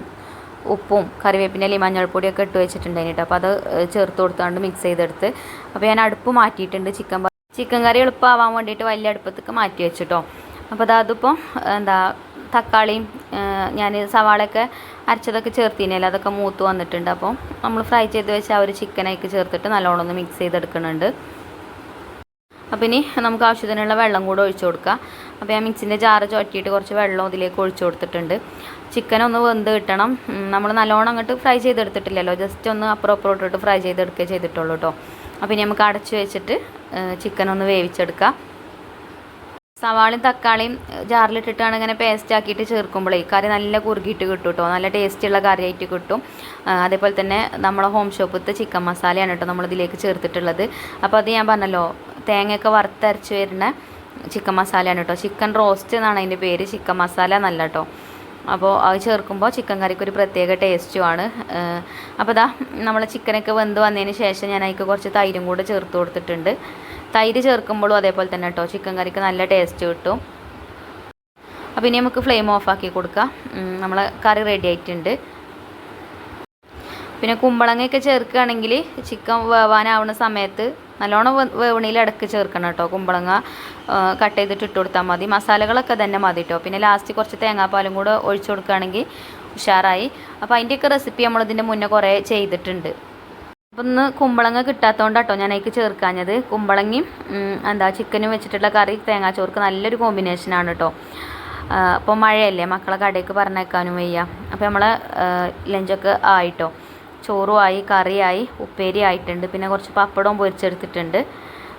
ഉപ്പും കറിവേപ്പിൻ്റെ മഞ്ഞൾപ്പൊടിയൊക്കെ ഇട്ട് വെച്ചിട്ടുണ്ടായിന് കേട്ടോ. അപ്പോൾ അത് ചേർത്ത് കൊടുത്താണ്ട് മിക്സ് ചെയ്തെടുത്ത് അപ്പോൾ ഞാൻ അടുപ്പ് മാറ്റിയിട്ടുണ്ട്. ചിക്കൻ കറി എളുപ്പമാവാൻ വേണ്ടിയിട്ട് വലിയ അടുപ്പത്തേക്ക് മാറ്റി വെച്ചിട്ടോ. അപ്പോൾ അതിപ്പോൾ തക്കാളിയും ഞാൻ സവാളയൊക്കെ അരച്ചതൊക്കെ ചേർത്തിനല്ലോ, അതൊക്കെ മൂത്ത് വന്നിട്ടുണ്ട്. അപ്പോൾ നമ്മൾ ഫ്രൈ ചെയ്ത് വെച്ച ആ ഒരു ചിക്കനൊക്കെ ചേർത്തിട്ട് നല്ലോണം ഒന്ന് മിക്സ് ചെയ്തെടുക്കുന്നുണ്ട്. അപ്പോൾ ഇനി നമുക്ക് ആവശ്യത്തിനുള്ള വെള്ളം കൂടെ ഒഴിച്ചു കൊടുക്കുക. അപ്പോൾ ഞാൻ മിക്സിൻ്റെ ജാറ് ചുറ്റിയിട്ട് കുറച്ച് വെള്ളം ഇതിലേക്ക് ഒഴിച്ചു കൊടുത്തിട്ടുണ്ട്. ചിക്കനൊന്ന് വെന്ത് കിട്ടണം. നമ്മൾ നല്ലോണം അങ്ങോട്ട് ഫ്രൈ ചെയ്തെടുത്തിട്ടില്ലല്ലോ, ജസ്റ്റ് ഒന്ന് അപ്പുറം ഇട്ടിട്ട് ഫ്രൈ ചെയ്തെടുക്കുകയെ ചെയ്തിട്ടുള്ളൂ കേട്ടോ. അപ്പോൾ ഇനി നമുക്ക് അടച്ച് വെച്ചിട്ട് ചിക്കനൊന്ന് വേവിച്ചെടുക്കാം. സവാളയും തക്കാളിയും ജാറിലിട്ടിട്ടാണ് ഇങ്ങനെ പേസ്റ്റ് ആക്കിയിട്ട് ചേർക്കുമ്പോഴേ കറി നല്ല കുറുകിയിട്ട് കിട്ടും കേട്ടോ. നല്ല ടേസ്റ്റുള്ള കറിയായിട്ട് കിട്ടും. അതേപോലെ തന്നെ നമ്മളെ ഹോം ഷോപ്പിലത്തെ ചിക്കൻ മസാലയാണ് കേട്ടോ നമ്മളിതിലേക്ക് ചേർത്തിട്ടുള്ളത്. അപ്പോൾ അത് ഞാൻ പറഞ്ഞല്ലോ, തേങ്ങയൊക്കെ വറുത്തരച്ച് വരുന്ന ചിക്കൻ മസാലയാണ് കേട്ടോ. ചിക്കൻ റോസ്റ്റ് എന്നാണ് അതിൻ്റെ പേര്, ചിക്കൻ മസാല എന്നല്ല കേട്ടോ. അപ്പോൾ അത് ചേർക്കുമ്പോൾ ചിക്കൻ കറിക്ക് ഒരു പ്രത്യേക ടേസ്റ്റുമാണ്. അപ്പോൾ ഇതാ നമ്മൾ ചിക്കനൊക്കെ വെന്ത് വന്നതിന് ശേഷം ഞാൻ അതിലേക്ക് കുറച്ച് തൈരും കൂടെ ചേർത്ത് കൊടുത്തിട്ടുണ്ട്. തൈര് ചേർക്കുമ്പോഴും അതേപോലെ തന്നെ കേട്ടോ ചിക്കൻ കറിക്ക് നല്ല ടേസ്റ്റ് കിട്ടും. അപ്പോൾ ഇനി നമുക്ക് ഫ്ലെയിം ഓഫാക്കി കൊടുക്കാം. നമ്മളെ കറി റെഡി ആയിട്ടുണ്ട്. പിന്നെ കുമ്പളങ്ങയൊക്കെ ചേർക്കുകയാണെങ്കിൽ ചിക്കൻ വേവാനാവുന്ന സമയത്ത് നല്ലോണം വേവണിയിൽ ഇടയ്ക്ക് ചേർക്കണം കേട്ടോ. കുമ്പളങ്ങ കട്ട് ചെയ്തിട്ട് ഇട്ട് കൊടുത്താൽ മതി. മസാലകളൊക്കെ തന്നെ മതി കേട്ടോ. പിന്നെ ലാസ്റ്റ് കുറച്ച് തേങ്ങാപ്പാലും കൂടെ ഒഴിച്ചു കൊടുക്കുകയാണെങ്കിൽ ഉഷാറായി. അപ്പോൾ അതിൻ്റെയൊക്കെ റെസിപ്പി നമ്മളിതിൻ്റെ മുന്നേ കുറേ ചെയ്തിട്ടുണ്ട്. അപ്പം ഇന്ന് കുമ്പളങ്ങ കിട്ടാത്തതുകൊണ്ട് കേട്ടോ ഞാൻ അതിലേക്ക് ചേർക്കാഞ്ഞത്. കുമ്പളങ്ങയും ചിക്കനും വെച്ചിട്ടുള്ള കറി തേങ്ങാച്ചോർക്ക് നല്ലൊരു കോമ്പിനേഷനാണ് കേട്ടോ. അപ്പോൾ മഴയല്ലേ, മക്കളെ കടയ്ക്ക് പറഞ്ഞേക്കാനും വയ്യ. അപ്പോൾ നമ്മളെ ലഞ്ചൊക്കെ ആയിട്ടോ. ചോറും ആയി, കറിയായി, ഉപ്പേരി ആയിട്ടുണ്ട്, പിന്നെ കുറച്ച് പപ്പടവും പൊരിച്ചെടുത്തിട്ടുണ്ട്.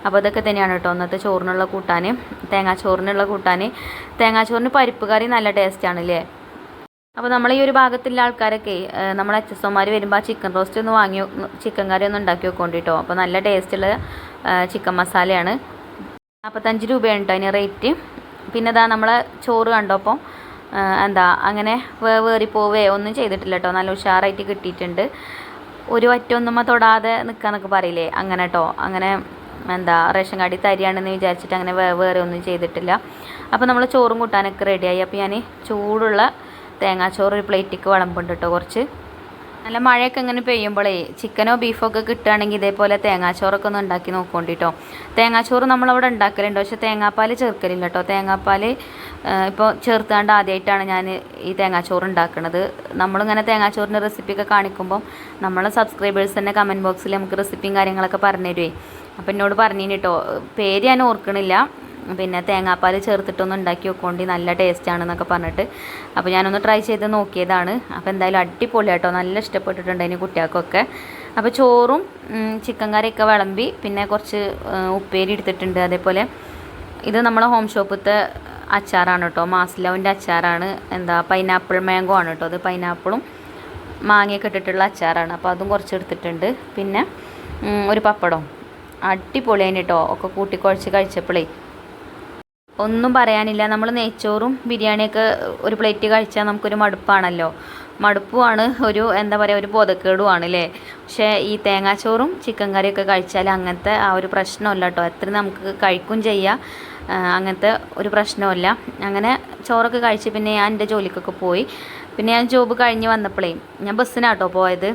അപ്പോൾ ഇതൊക്കെ തന്നെയാണ് കേട്ടോ ഇന്നത്തെ ചോറിനുള്ള കൂട്ടാൻ, തേങ്ങാച്ചോറിനുള്ള കൂട്ടാൻ. തേങ്ങാച്ചോറിന് പരിപ്പ് കറി നല്ല ടേസ്റ്റാണ് അല്ലേ. അപ്പോൾ നമ്മൾ ഈ ഒരു ഭാഗത്തുള്ള ആൾക്കാരൊക്കെ നമ്മൾ HSOമാർ വരുമ്പോൾ ആ ചിക്കൻ റോസ്റ്റ് ഒന്ന് ചിക്കൻ കറി ഒന്ന് ഉണ്ടാക്കി വെക്കൊണ്ട് കേട്ടോ. അപ്പോൾ നല്ല ടേസ്റ്റുള്ള ചിക്കൻ മസാലയാണ്. 45 രൂപയാണ് കേട്ടോ അതിന് റേറ്റ്. പിന്നെ നമ്മളെ ചോറ് കണ്ടപ്പോൾ അങ്ങനെ വേറിപ്പോവേ ഒന്നും ചെയ്തിട്ടില്ല കേട്ടോ. നല്ല ഉഷാറായിട്ട് കിട്ടിയിട്ടുണ്ട്. ഒരു വറ്റൊന്നും തൊടാതെ നിൽക്കാന്നൊക്കെ പറയില്ലേ, അങ്ങനെ കേട്ടോ. അങ്ങനെ റേഷൻ കാർഡിൽ തരിയാണെന്ന് വിചാരിച്ചിട്ട് അങ്ങനെ വേറെ ഒന്നും ചെയ്തിട്ടില്ല. അപ്പോൾ നമ്മൾ ചോറും കൂട്ടാനൊക്കെ റെഡിയായി. അപ്പോൾ ഞാൻ ചൂടുള്ള തേങ്ങാച്ചോറ് ഒരു പ്ലേറ്റിക്ക് വിളമ്പുണ്ട് കേട്ടോ. കുറച്ച് നല്ല മഴയൊക്കെ ഇങ്ങനെ പെയ്യുമ്പോഴേ ചിക്കനോ ബീഫോ ഒക്കെ കിട്ടുകയാണെങ്കിൽ ഇതേപോലെ തേങ്ങാച്ചോറൊക്കെ ഒന്ന് ഉണ്ടാക്കി നോക്കൊണ്ടിട്ടോ. തേങ്ങാച്ചോറ് നമ്മളവിടെ ഉണ്ടാക്കലുണ്ട്, പക്ഷേ തേങ്ങാപ്പാൽ ചേർക്കലില്ല കേട്ടോ. തേങ്ങാപ്പാൽ ഇപ്പോൾ ചേർത്താണ്ട് ആദ്യമായിട്ടാണ് ഞാൻ ഈ തേങ്ങാച്ചോറ് ഉണ്ടാക്കുന്നത്. നമ്മളിങ്ങനെ തേങ്ങാച്ചോറിൻ്റെ റെസിപ്പിയൊക്കെ കാണിക്കുമ്പോൾ നമ്മളെ സബ്സ്ക്രൈബേഴ്സ് തന്നെ കമൻറ്റ് ബോക്സിൽ നമുക്ക് റെസിപ്പിയും കാര്യങ്ങളൊക്കെ പറഞ്ഞു തരുമേ. അപ്പോൾ എന്നോട് പറഞ്ഞിന് കേട്ടോ, പേര് ഞാൻ ഓർക്കണില്ല, പിന്നെ തേങ്ങാപ്പാൽ ചേർത്തിട്ടൊന്ന് ഉണ്ടാക്കി വെക്കൊണ്ട് നല്ല ടേസ്റ്റാണെന്നൊക്കെ പറഞ്ഞിട്ട്. അപ്പോൾ ഞാനൊന്ന് ട്രൈ ചെയ്ത് നോക്കിയതാണ്. അപ്പോൾ എന്തായാലും അടിപൊളി കേട്ടോ, നല്ല ഇഷ്ടപ്പെട്ടിട്ടുണ്ട് അതിന് കുട്ടികൾക്കൊക്കെ. അപ്പോൾ ചോറും ചിക്കൻ കറിയൊക്കെ വിളമ്പി, പിന്നെ കുറച്ച് ഉപ്പേരി എടുത്തിട്ടുണ്ട്. അതേപോലെ ഇത് നമ്മളെ ഹോം ഷോപ്പത്തെ അച്ചാറാണ് കേട്ടോ, മാസ്ലവിൻ്റെ അച്ചാറാണ്. പൈനാപ്പിൾ മാംഗോ ആണ് കേട്ടോ. അത് പൈനാപ്പിളും മാങ്ങയൊക്കെ ഇട്ടിട്ടുള്ള അച്ചാറാണ്. അപ്പോൾ അതും കുറച്ച് എടുത്തിട്ടുണ്ട്. പിന്നെ ഒരു പപ്പടം അടിപൊളിയാണ് കേട്ടോ. ഒക്കെ കൂട്ടിക്കുഴച്ച് കഴിച്ചപ്പോഴേ ഒന്നും പറയാനില്ല. നമ്മൾ നെയ്ച്ചോറും ബിരിയാണിയൊക്കെ ഒരു പ്ലേറ്റ് കഴിച്ചാൽ നമുക്കൊരു മടുപ്പാണല്ലോ. മടുപ്പുമാണ്, ഒരു ബോധക്കേടുമാണ് അല്ലേ. പക്ഷേ ഈ തേങ്ങാച്ചോറും ചിക്കൻ കറിയൊക്കെ കഴിച്ചാൽ അങ്ങനത്തെ ആ ഒരു പ്രശ്നമല്ല കേട്ടോ. എത്ര നമുക്ക് കഴിക്കും ചെയ്യാം, അങ്ങനത്തെ ഒരു പ്രശ്നമല്ല. അങ്ങനെ ചോറൊക്കെ കഴിച്ച് പിന്നെ ഞാൻ എൻ്റെ ജോലിക്കൊക്കെ പോയി. പിന്നെ ഞാൻ ജോബ് കഴിഞ്ഞ് വന്നപ്പോഴേ ഞാൻ ബസ്സിനാട്ടോ പോയത്.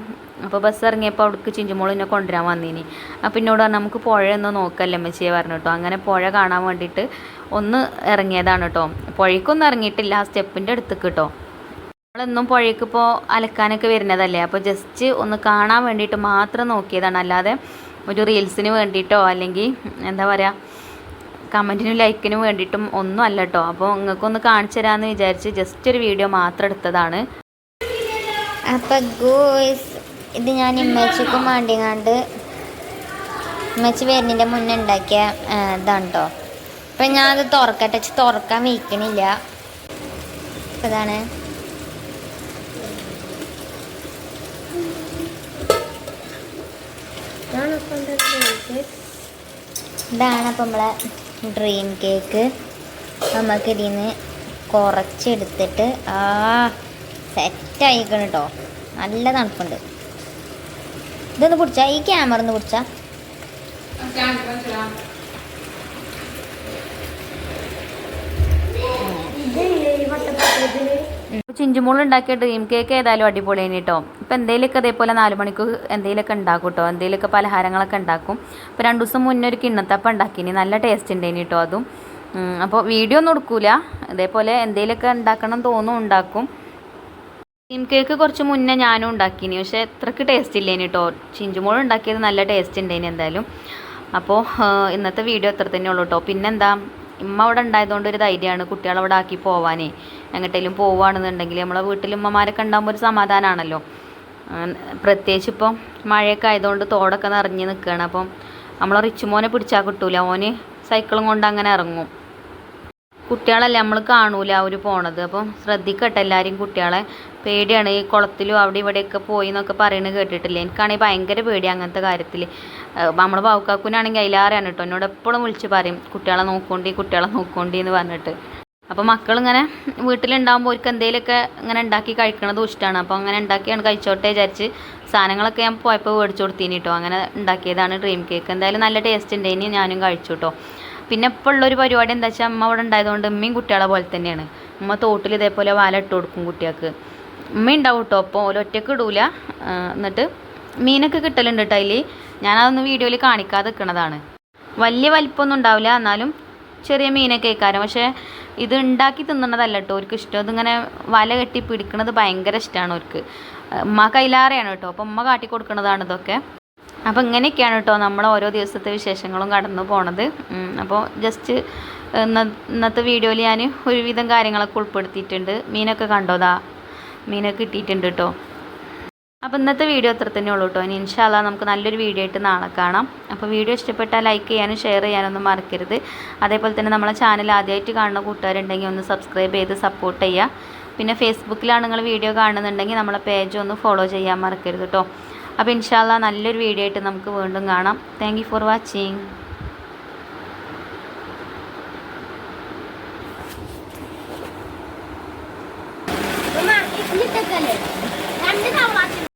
അപ്പോൾ ബസ് ഇറങ്ങിയപ്പോൾ അവിടേക്ക് ചിഞ്ചുമോൾ എന്നെ കൊണ്ടുവരാൻ വന്നിനി. അപ്പോൾ എന്നോട് പറഞ്ഞു നമുക്ക് പുഴയൊന്ന് നോക്കല്ലേ അമ്മച്ചിയെ പറഞ്ഞു കേട്ടോ. അങ്ങനെ പുഴ കാണാൻ വേണ്ടിയിട്ട് ഒന്ന് ഇറങ്ങിയതാണ് കേട്ടോ. പുഴയ്ക്കൊന്നും ഇറങ്ങിയിട്ടില്ല, ആ സ്റ്റെപ്പിൻ്റെ അടുത്തേക്ക് കേട്ടോ. നമ്മളെന്നും പുഴയ്ക്ക് ഇപ്പോൾ അലക്കാനൊക്കെ വരുന്നതല്ലേ, അപ്പോൾ ജസ്റ്റ് ഒന്ന് കാണാൻ വേണ്ടിയിട്ട് മാത്രം നോക്കിയതാണ്. അല്ലാതെ ഒരു റീൽസിന് വേണ്ടിയിട്ടോ അല്ലെങ്കിൽ കമൻറ്റിനും ലൈക്കിനും വേണ്ടിയിട്ടും ഒന്നും അല്ല കേട്ടോ. അപ്പോൾ നിങ്ങൾക്കൊന്ന് കാണിച്ചു തരാമെന്ന് വിചാരിച്ച് ജസ്റ്റ് ഒരു വീഡിയോ മാത്രം എടുത്തതാണ്. അപ്പം ഇത് ഞാൻ ഇമ്മച്ചിക്കും വേണ്ടിങ്ങാണ്ട് ഇമ്മച്ചി വരുന്നതിൻ്റെ മുന്നേ ഉണ്ടാക്കിയ ഇതാണ് കേട്ടോ. അപ്പം ഞാനത് തുറക്കാൻ വയ്ക്കണില്ല. അപ്പം ഇതാണ് അപ്പം നമ്മളെ ഡ്രീം കേക്ക്. നമുക്ക് ഇതിൽ നിന്ന് കുറച്ചെടുത്തിട്ട് സെറ്റായിക്കണം കേട്ടോ. നല്ല തണുപ്പുണ്ട്. ഇതൊന്ന് പിടിച്ചാ, ഈ ക്യാമറ ഒന്ന് പിടിച്ചാ. ചിഞ്ചുമോൾ ഉണ്ടാക്കിയ ഡ്രീം കേക്ക് ഏതായാലും അടിപൊളിയാണ് കേട്ടോ. ഇപ്പം എന്തെങ്കിലുമൊക്കെ അതേപോലെ 4 മണിക്ക് എന്തെങ്കിലുമൊക്കെ ഉണ്ടാക്കും കേട്ടോ. എന്തെങ്കിലുമൊക്കെ പലഹാരങ്ങളൊക്കെ ഉണ്ടാക്കും. ഇപ്പോൾ 2 ദിവസം മുന്നേ ഒരു കിണ്ണത്തപ്പം ഉണ്ടാക്കിനി, നല്ല ടേസ്റ്റ് ഉണ്ടായിന് കേട്ടോ അതും. അപ്പോൾ വീഡിയോ ഒന്നും എടുക്കൂല, അതേപോലെ എന്തെങ്കിലുമൊക്കെ ഉണ്ടാക്കണം തോന്നും ഉണ്ടാക്കും. ഡ്രീം കേക്ക് കുറച്ച് മുന്നേ ഞാനും ഉണ്ടാക്കിനി, പക്ഷേ എത്രക്ക് ടേസ്റ്റ് ഇല്ലേനി കേട്ടോ. ചിഞ്ചുമോൾ ഉണ്ടാക്കിയത് നല്ല ടേസ്റ്റ് ഉണ്ടായിന് എന്തായാലും. അപ്പോൾ ഇന്നത്തെ വീഡിയോ എത്ര തന്നെ ഉള്ളൂ കേട്ടോ. പിന്നെന്താ, ഇമ്മ അവിടെ ഉണ്ടായതുകൊണ്ട് ഒരു ധൈര്യമാണ് കുട്ടികളവിടെ ആക്കി പോവാനേ. എങ്ങോട്ടെങ്കിലും പോവുകയാണെന്നുണ്ടെങ്കിൽ നമ്മളെ വീട്ടിൽ ഉമ്മമാരൊക്കെ ഉണ്ടാകുമ്പോൾ ഒരു സമാധാനമാണല്ലോ. പ്രത്യേകിച്ച് ഇപ്പം മഴയൊക്കെ ആയതുകൊണ്ട് തോടൊക്കെ നിറഞ്ഞ് നിൽക്കുകയാണ്. അപ്പം നമ്മളെ റിച്ചുമോനെ പിടിച്ചാൽ കിട്ടൂല, ഓന് സൈക്കിളും കൊണ്ട് അങ്ങനെ ഇറങ്ങും. കുട്ടികളല്ലേ നമ്മൾ കാണൂല അവർ പോണത്. അപ്പം ശ്രദ്ധിക്കട്ടെ എല്ലാവരും, കുട്ടികളെ പേടിയാണ്. ഈ കുളത്തിലും അവിടെ ഇവിടെയൊക്കെ പോയി എന്നൊക്കെ പറയുന്നത് കേട്ടിട്ടില്ലേ. എനിക്കാണെങ്കിൽ ഭയങ്കര പേടി അങ്ങനത്തെ കാര്യത്തിൽ. നമ്മൾ ബാവുക്കാക്കുനാണെങ്കിൽ അതിലാറാണ് കേട്ടോ. എന്നോട് എപ്പോഴും വിളിച്ച് പറയും കുട്ടികളെ നോക്കോണ്ടി എന്ന് പറഞ്ഞിട്ട്. അപ്പോൾ മക്കളിങ്ങനെ വീട്ടിലുണ്ടാകുമ്പോൾ അവർക്ക് എന്തെങ്കിലുമൊക്കെ ഇങ്ങനെ ഉണ്ടാക്കി കഴിക്കണതും ഇഷ്ടമാണ്. അപ്പോൾ അങ്ങനെ ഉണ്ടാക്കിയാണ് കഴിച്ചോട്ടെ വിചാരിച്ച് സാധനങ്ങളൊക്കെ ഞാൻ പോയപ്പോൾ മേടിച്ചു കൊടുത്തീനി കേട്ടോ. അങ്ങനെ ഉണ്ടാക്കിയതാണ് ഡ്രീം കേക്ക്. എന്തായാലും നല്ല ടേസ്റ്റ് ഉണ്ടായിനി, ഞാനും കഴിച്ചു കേട്ടോ. പിന്നെ ഇപ്പോൾ ഉള്ളൊരു പരിപാടി എന്താ വെച്ചാൽ അമ്മ അവിടെ ഉണ്ടായതുകൊണ്ട് ഉമ്മയും കുട്ടികളെ പോലെ തന്നെയാണ്. ഉമ്മ തോട്ടിൽ ഇതേപോലെ വാല ഇട്ട് കൊടുക്കും കുട്ടികൾക്ക്. ഉമ്മ ഉണ്ടാവും കേട്ടോ. അപ്പോൾ ഒറ്റയ്ക്ക് ഇടൂല. എന്നിട്ട് മീനൊക്കെ കിട്ടലുണ്ട് കേട്ടോ അതിൽ. ഞാനതൊന്ന് വീഡിയോയിൽ കാണിക്കാതെ നിൽക്കണതാണ്. വലിയ വലിപ്പമൊന്നും ഉണ്ടാവില്ല, എന്നാലും ചെറിയ മീനൊക്കെ കഴിക്കാനും. പക്ഷേ ഇത് ഉണ്ടാക്കി തിന്നണതല്ല കേട്ടോ അവർക്ക് ഇഷ്ടം. ഇതിങ്ങനെ വല കെട്ടി പിടിക്കണത് ഭയങ്കര ഇഷ്ടമാണ് അവർക്ക്. ഉമ്മ കൈലാറയാണ് കേട്ടോ. അപ്പോൾ ഉമ്മ കാട്ടി കൊടുക്കണതാണ് ഇതൊക്കെ. അപ്പോൾ ഇങ്ങനെയൊക്കെയാണ് കേട്ടോ നമ്മൾ ഓരോ ദിവസത്തെ വിശേഷങ്ങളും കടന്നു പോണത്. അപ്പോൾ ജസ്റ്റ് ഇന്നത്തെ വീഡിയോയിൽ ഞാൻ ഒരുവിധം കാര്യങ്ങളൊക്കെ ഉൾപ്പെടുത്തിയിട്ടുണ്ട്. മീനൊക്കെ കണ്ടോതാ, മീനൊക്കെ കിട്ടിയിട്ടുണ്ട് കേട്ടോ. അപ്പോൾ ഇന്നത്തെ വീഡിയോ അത്ര തന്നെ ഉള്ളൂ കേട്ടോ. ഇനി ഇൻഷാ അല്ലാഹ് നമുക്ക് നല്ലൊരു വീഡിയോ ആയിട്ട് നാളെ കാണാം. അപ്പോൾ വീഡിയോ ഇഷ്ടപ്പെട്ടാൽ ലൈക്ക് ചെയ്യാനും ഷെയർ ചെയ്യാനൊന്നും മറക്കരുത്. അതേപോലെ തന്നെ നമ്മളെ ചാനൽ ആദ്യമായിട്ട് കാണുന്ന കൂട്ടുകാരുണ്ടെങ്കിൽ ഒന്ന് സബ്സ്ക്രൈബ് ചെയ്ത് സപ്പോർട്ട് ചെയ്യുക. പിന്നെ ഫേസ്ബുക്കിലാണ് നിങ്ങൾ വീഡിയോ കാണുന്നുണ്ടെങ്കിൽ നമ്മളെ പേജ് ഒന്ന് ഫോളോ ചെയ്യാൻ മറക്കരുത് കേട്ടോ. അപ്പോൾ ഇൻഷാ അല്ലാഹ് നല്ലൊരു വീഡിയോ ആയിട്ട് നമുക്ക് വീണ്ടും കാണാം. Thank you for watching. ഇതിട്ടൊക്കെ 2 തവണ